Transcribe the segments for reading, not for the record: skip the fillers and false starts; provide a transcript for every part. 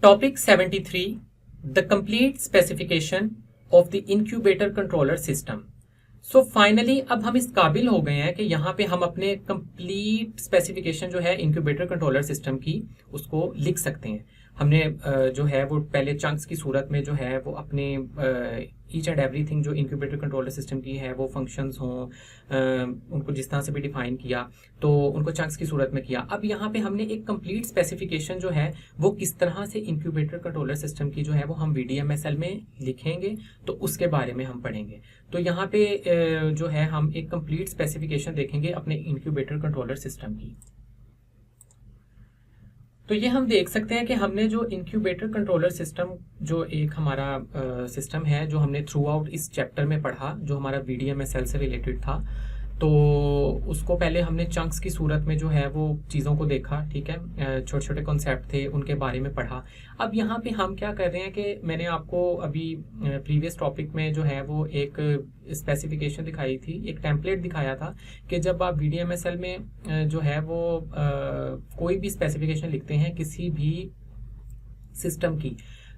Topic 73 the complete specification of the incubator controller system. So finally अब हम इस काबिल हो गए हैं कि यहाँ पे हम अपने कंप्लीट स्पेसिफिकेशन जो है इंक्यूबेटर कंट्रोलर सिस्टम की उसको लिख सकते हैं। हमने जो है वो पहले चंक्स की सूरत में जो है वो अपने ईच एंड एवरीथिंग जो इंक्यूबेटर कंट्रोलर सिस्टम की है वो फंक्शंस हों उनको जिस तरह से भी डिफाइन किया तो उनको चंक्स की सूरत में किया। अब यहाँ पे हमने एक कंप्लीट स्पेसिफिकेशन जो है वो किस तरह से इंक्यूबेटर कंट्रोलर सिस्टम की जो है वो हम VDMSL में लिखेंगे तो उसके बारे में हम पढ़ेंगे। तो यहाँ पे जो है हम एक कंप्लीट स्पेसिफिकेशन देखेंगे अपने इंक्यूबेटर कंट्रोलर सिस्टम की। तो ये हम देख सकते हैं कि हमने जो इंक्यूबेटर कंट्रोलर सिस्टम जो एक हमारा सिस्टम है जो हमने थ्रू आउट इस चैप्टर में पढ़ा जो हमारा VDMSL से रिलेटेड था, तो उसको पहले हमने चंक्स की सूरत में जो है वो चीज़ों को देखा, ठीक है, छोटे छोटे कॉन्सेप्ट थे उनके बारे में पढ़ा। अब यहाँ पे हम क्या कर रहे हैं कि मैंने आपको अभी प्रीवियस टॉपिक में जो है वो एक स्पेसिफिकेशन दिखाई थी, एक टेम्पलेट दिखाया था कि जब आप VDMSL में जो है वो कोई भी स्पेसिफिकेशन लिखते हैं किसी भी सिस्टम की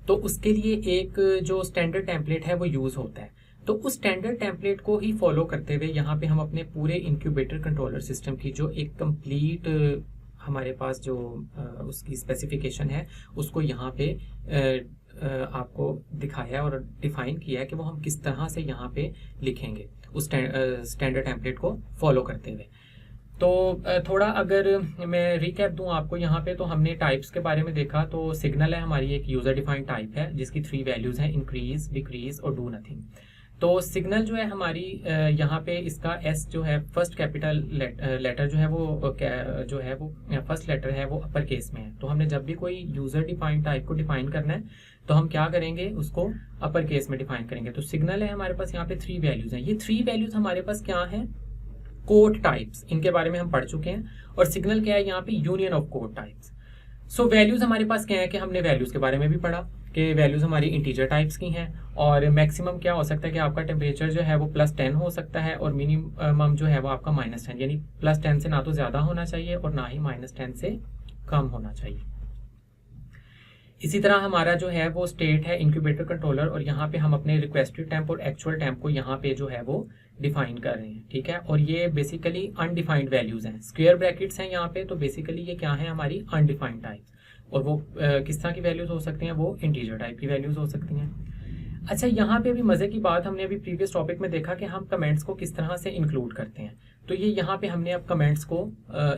तो उसके लिए एक जो स्टैंडर्ड टेम्पलेट है वो यूज़ होता है। तो उस स्टैंडर्ड टेम्पलेट को ही फॉलो करते हुए यहाँ पे हम अपने पूरे इंक्यूबेटर कंट्रोलर सिस्टम की जो एक कंप्लीट हमारे पास जो उसकी स्पेसिफिकेशन है उसको यहाँ पे आपको दिखाया और डिफाइन किया है कि वो हम किस तरह से यहाँ पे लिखेंगे उस स्टैंडर्ड टेम्पलेट को फॉलो करते हुए। तो थोड़ा अगर मैं रिकैप दूं आपको यहाँ पे, तो हमने टाइप्स के बारे में देखा। तो सिग्नल है हमारी एक यूजर डिफाइंड टाइप है जिसकी 3 वैल्यूज हैं, इंक्रीज, डिक्रीज और डू नथिंग। तो सिग्नल जो है हमारी यहाँ पे इसका एस जो है फर्स्ट कैपिटल लेटर जो है वो फर्स्ट लेटर है वो अपर केस में है। तो हमने जब भी कोई यूजर डिफाइंड टाइप को डिफाइन करना है तो हम क्या करेंगे, उसको अपर केस में डिफाइन करेंगे। तो सिग्नल है हमारे पास यहाँ पे 3 वैल्यूज हैं। ये 3 वैल्यूज हमारे पास क्या है, कोड टाइप्स, इनके बारे में हम पढ़ चुके हैं। और सिग्नल क्या है यहाँ पे, union of code types. So values हमारे पास क्या है कि हमने वैल्यूज के बारे में भी पढ़ा कि वैल्यूज हमारी इंटीजर टाइप्स की हैं और मैक्सिमम क्या हो सकता है कि आपका टेम्परेचर जो है वो +10 हो सकता है और मिनिमम जो है वो आपका -10, यानी +10 से ना तो ज़्यादा होना चाहिए और ना ही -10 से कम होना चाहिए। इसी तरह हमारा जो है वो स्टेट है इंक्यूबेटर कंट्रोलर और यहाँ पे हम अपने रिक्वेस्टेड टेम्प और एक्चुअल टेम्प को यहाँ पे जो है वो डिफाइन कर रहे हैं, ठीक है। और ये बेसिकली अनडिफाइंड वैल्यूज हैं, स्क्वायर ब्रैकेट्स हैं यहाँ पे। तो बेसिकली ये क्या है, हमारी अनडिफाइंड टाइप्स। और वो किस तरह की वैल्यूज हो सकती हैं, वो इंटीजर टाइप की वैल्यूज हो सकती हैं। अच्छा, यहाँ पे अभी मजे की बात, हमने अभी प्रीवियस टॉपिक में देखा कि हम कमेंट्स को किस तरह से इंक्लूड करते हैं। तो ये यहाँ पे हमने अब कमेंट्स को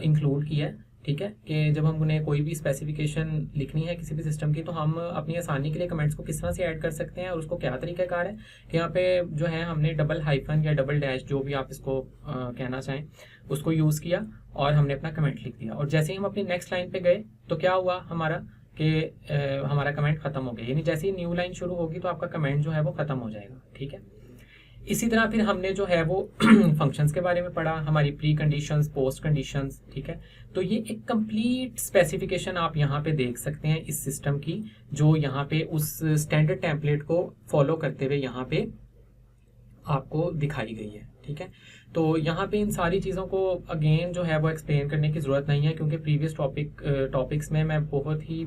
इंक्लूड किया है, ठीक है, कि जब हम उन्हें कोई भी स्पेसिफिकेशन लिखनी है किसी भी सिस्टम की तो हम अपनी आसानी के लिए कमेंट्स को किस तरह से ऐड कर सकते हैं और उसको क्या तरीकाकार है कि यहाँ पे जो है हमने डबल हाइफन या डबल डैश जो भी आप इसको कहना चाहें उसको यूज़ किया और हमने अपना कमेंट लिख दिया। और जैसे ही हम अपनी नेक्स्ट लाइन पे गए तो क्या हुआ हमारा कि हमारा कमेंट खत्म हो गया, यानी जैसे ही न्यू लाइन शुरू होगी तो आपका कमेंट जो है वो खत्म हो जाएगा, ठीक है। इसी तरह फिर हमने जो है वो फंक्शंस के बारे में पढ़ा, हमारी प्री कंडीशंस, पोस्ट कंडीशंस, ठीक है। तो ये एक कंप्लीट स्पेसिफिकेशन आप यहाँ पे देख सकते हैं इस सिस्टम की, जो यहाँ पे उस स्टैंडर्ड टेम्पलेट को फॉलो करते हुए यहाँ पे आपको दिखाई गई है, ठीक है। तो यहाँ पे इन सारी चीज़ों को अगेन जो है वो एक्सप्लेन करने की ज़रूरत नहीं है क्योंकि प्रीवियस टॉपिक्स में मैं बहुत ही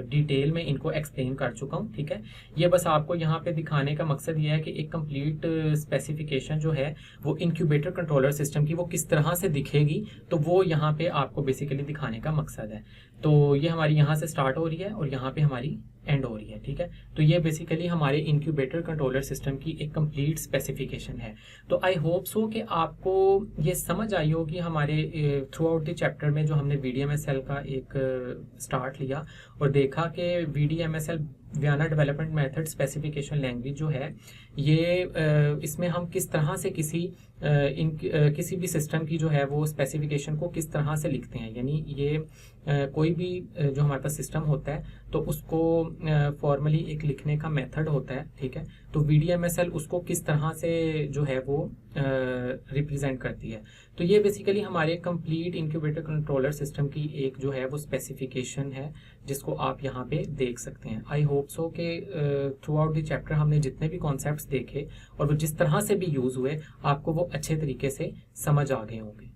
डिटेल में इनको एक्सप्लेन कर चुका हूँ, ठीक है। ये बस आपको यहाँ पे दिखाने का मकसद ये है कि एक कंप्लीट स्पेसिफिकेशन जो है वो इंक्यूबेटर कंट्रोलर सिस्टम की वो किस तरह से दिखेगी, तो वो यहाँ पे आपको बेसिकली दिखाने का मकसद है। तो ये हमारी यहाँ से स्टार्ट हो रही है और यहाँ पे हमारी एंड हो रही है, ठीक है। तो ये बेसिकली हमारे इंक्यूबेटर कंट्रोलर सिस्टम की एक कंप्लीट स्पेसिफिकेशन है। तो आई होप सो कि आपको ये समझ आई होगी हमारे थ्रू आउट द चैप्टर में जो हमने VDMSL का एक स्टार्ट लिया और देखा कि VDMSL Vienna development method specification language जो है ये इसमें हम किस तरह से किसी भी सिस्टम की जो है वो स्पेसिफिकेशन को किस तरह से लिखते हैं, यानी ये कोई भी जो हमारे पास सिस्टम होता है तो उसको फॉर्मली एक लिखने का मेथड होता है, ठीक है। तो VDMSL उसको किस तरह से जो है वो रिप्रेजेंट करती है। तो ये बेसिकली हमारे कंप्लीट इंक्यूबेटर कंट्रोलर सिस्टम की एक जो है वो स्पेसिफिकेशन है जिसको आप यहाँ पे देख सकते हैं। आई होप सो कि थ्रू आउट द चैप्टर हमने जितने भी कॉन्सेप्ट्स देखे और वो जिस तरह से भी यूज़ हुए आपको वो अच्छे तरीके से समझ आ गए होंगे।